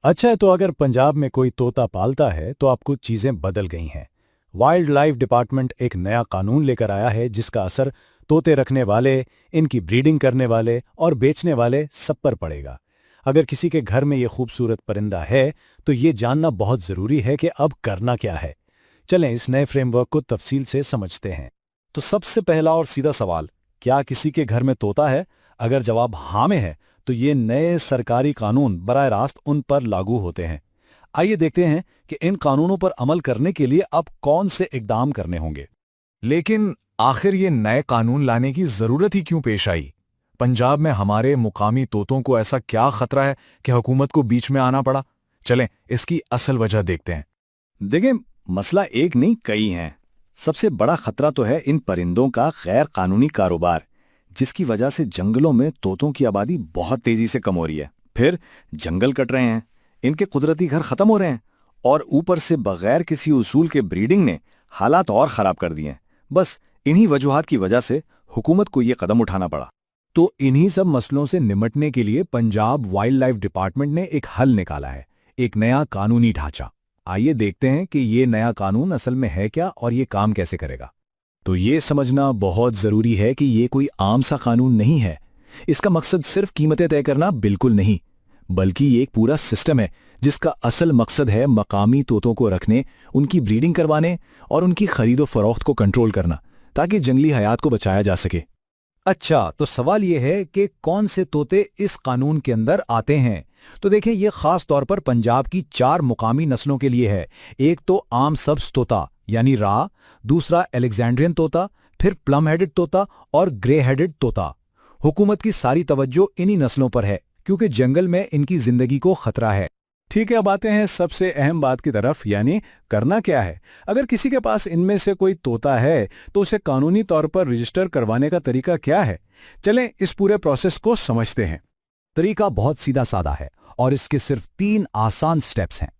अच्छा है, तो अगर पंजाब में कोई तोता पालता है तो अब कुछ चीजें बदल गई हैं। वाइल्ड लाइफ डिपार्टमेंट एक नया कानून लेकर आया है जिसका असर तोते रखने वाले, इनकी ब्रीडिंग करने वाले और बेचने वाले सब पर पड़ेगा। अगर किसी के घर में ये खूबसूरत परिंदा है तो ये जानना बहुत जरूरी है कि अब करना क्या है। चलें इस नए फ्रेमवर्क को तफसील से समझते हैं। तो सबसे पहला और सीधा सवाल, क्या किसी के घर में तोता है? अगर जवाब हाँ में है तो ये नए सरकारी कानून बराह रास्त उन पर लागू होते हैं। आइए देखते हैं कि इन कानूनों पर अमल करने के लिए अब कौन से इकदाम करने होंगे। लेकिन आखिर ये नए कानून लाने की जरूरत ही क्यों पेश आई? पंजाब में हमारे मुकामी तोतों को ऐसा क्या खतरा है कि हुकूमत को बीच में आना पड़ा? चलें इसकी असल वजह देखते हैं। देखें, मसला एक नहीं कई हैं। सबसे बड़ा खतरा तो है इन परिंदों का गैर कानूनी कारोबार, जिसकी वजह से जंगलों में तोतों की आबादी बहुत तेजी से कम हो रही है। फिर जंगल कट रहे हैं, इनके कुदरती घर खत्म हो रहे हैं, और ऊपर से बगैर किसी उसूल के ब्रीडिंग ने हालात और खराब कर दिए हैं। बस इन्हीं वजूहात की वजह से हुकूमत को ये कदम उठाना पड़ा। तो इन्हीं सब मसलों से निपटने के लिए पंजाब वाइल्ड लाइफ डिपार्टमेंट ने एक हल निकाला है, एक नया कानूनी ढांचा। आइए देखते हैं कि ये नया कानून असल में है क्या और ये काम कैसे करेगा। तो ये समझना बहुत जरूरी है कि ये कोई आम सा कानून नहीं है। इसका मकसद सिर्फ कीमतें तय करना बिल्कुल नहीं, बल्कि ये एक पूरा सिस्टम है जिसका असल मकसद है मकामी तोतों को रखने, उनकी ब्रीडिंग करवाने और उनकी खरीदो फरोख्त को कंट्रोल करना, ताकि जंगली हयात को बचाया जा सके। अच्छा, तो सवाल यह है कि कौन से तोते इस कानून के अंदर आते हैं। तो देखें, यह खास तौर पर पंजाब की 4 मुकामी नस्लों के लिए है। एक तो आम सब्ज तोता यानी रा, दूसरा अलेक्जेंड्रियन तोता, फिर प्लम हेडेड तोता और ग्रे हेडेड तोता। हुकूमत की सारी तवज्जो इन्हीं नस्लों पर है क्योंकि जंगल में इनकी जिंदगी को खतरा है। ठीक है, अब आते हैं सबसे अहम बात की तरफ, यानी करना क्या है। अगर किसी के पास इनमें से कोई तोता है तो उसे कानूनी तौर पर रजिस्टर करवाने का तरीका क्या है। चलें इस पूरे प्रोसेस को समझते हैं। तरीका बहुत सीधा साधा है और इसके सिर्फ 3 आसान स्टेप्स हैं।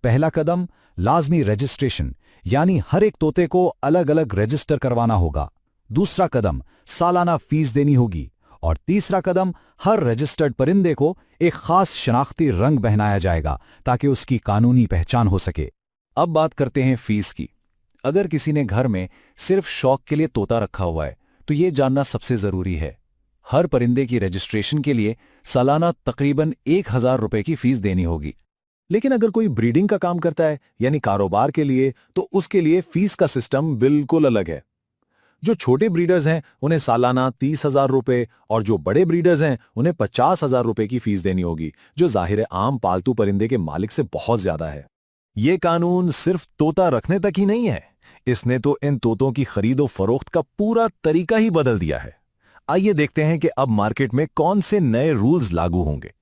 पहला कदम, लाजमी रजिस्ट्रेशन, यानी हर एक तोते को अलग अलग रजिस्टर करवाना होगा। दूसरा कदम, सालाना फीस देनी होगी। और तीसरा कदम, हर रजिस्टर्ड परिंदे को एक खास शनाख्ती रंग पहनाया जाएगा ताकि उसकी कानूनी पहचान हो सके। अब बात करते हैं फीस की। अगर किसी ने घर में सिर्फ शौक के लिए तोता रखा हुआ है तो ये जानना सबसे जरूरी है। हर परिंदे की रजिस्ट्रेशन के लिए सालाना तकरीबन 1000 रुपए की फीस देनी होगी। लेकिन अगर कोई ब्रीडिंग का काम करता है यानी कारोबार के लिए, तो उसके लिए फीस का सिस्टम बिल्कुल अलग है। जो छोटे ब्रीडर्स हैं उन्हें सालाना 30,000 रुपए और जो बड़े ब्रीडर्स हैं उन्हें 50,000 रुपए की फीस देनी होगी, जो जाहिर है आम पालतू परिंदे के मालिक से बहुत ज्यादा है। ये कानून सिर्फ तोता रखने तक ही नहीं है, इसने तो इन तोतों की खरीदो फरोख्त का पूरा तरीका ही बदल दिया है। आइए देखते हैं कि अब मार्केट में कौन से नए रूल्स लागू होंगे।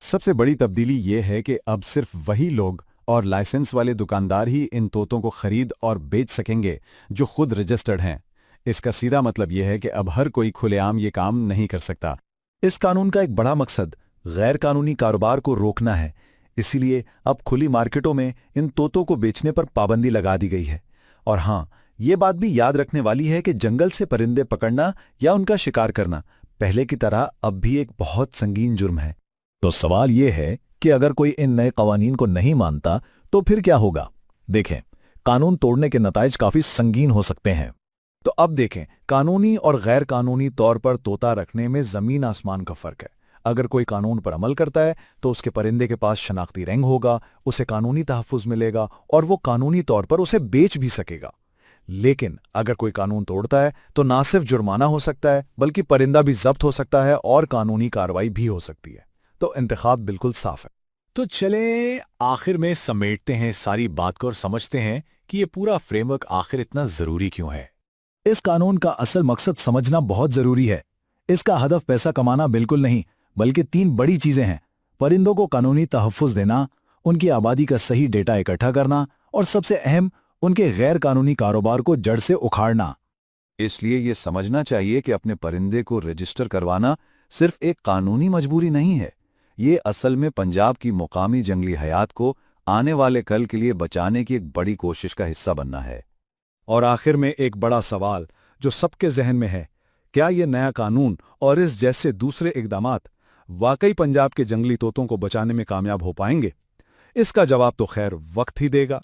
सबसे बड़ी तब्दीली ये है कि अब सिर्फ वही लोग और लाइसेंस वाले दुकानदार ही इन तोतों को खरीद और बेच सकेंगे जो खुद रजिस्टर्ड हैं। इसका सीधा मतलब यह है कि अब हर कोई खुलेआम ये काम नहीं कर सकता। इस कानून का एक बड़ा मकसद गैर कानूनी कारोबार को रोकना है, इसीलिए अब खुली मार्केटों में इन तोतों को बेचने पर पाबंदी लगा दी गई है। और हाँ, ये बात भी याद रखने वाली है कि जंगल से परिंदे पकड़ना या उनका शिकार करना पहले की तरह अब भी एक बहुत संगीन जुर्म है। तो सवाल यह है कि अगर कोई इन नए कवानीन को नहीं मानता तो फिर क्या होगा। देखें, कानून तोड़ने के नताइज काफी संगीन हो सकते हैं। तो अब देखें, कानूनी और गैर कानूनी तौर पर तोता रखने में जमीन आसमान का फर्क है। अगर कोई कानून पर अमल करता है तो उसके परिंदे के पास शनाख्ती रंग होगा, उसे कानूनी तहफ़्फ़ुज़ मिलेगा और वो कानूनी तौर पर उसे बेच भी सकेगा। लेकिन अगर कोई कानून तोड़ता है तो ना सिर्फ जुर्माना हो सकता है बल्कि परिंदा भी जब्त हो सकता है और कानूनी कार्रवाई भी हो सकती है। तो इंतखाब बिल्कुल साफ है। तो चले आखिर में समेटते हैं सारी बात को और समझते हैं कि ये पूरा फ्रेमवर्क आखिर इतना जरूरी क्यों है। इस कानून का असल मकसद समझना बहुत जरूरी है। इसका हदफ पैसा कमाना बिल्कुल नहीं, बल्कि 3 बड़ी चीजें हैं: परिंदों को कानूनी तहफ़्फ़ुज़ देना, उनकी आबादी का सही डेटा इकट्ठा करना और सबसे अहम, उनके गैर कानूनी कारोबार को जड़ से उखाड़ना। इसलिए ये समझना चाहिए कि अपने परिंदे को रजिस्टर करवाना सिर्फ एक कानूनी मजबूरी नहीं है, ये असल में पंजाब की मुकामी जंगली हयात को आने वाले कल के लिए बचाने की एक बड़ी कोशिश का हिस्सा बनना है। और आखिर में एक बड़ा सवाल जो सबके जहन में है, क्या ये नया कानून और इस जैसे दूसरे इकदामात वाकई पंजाब के जंगली तोतों को बचाने में कामयाब हो पाएंगे? اس کا جواب تو خیر وقت ہی دے گا.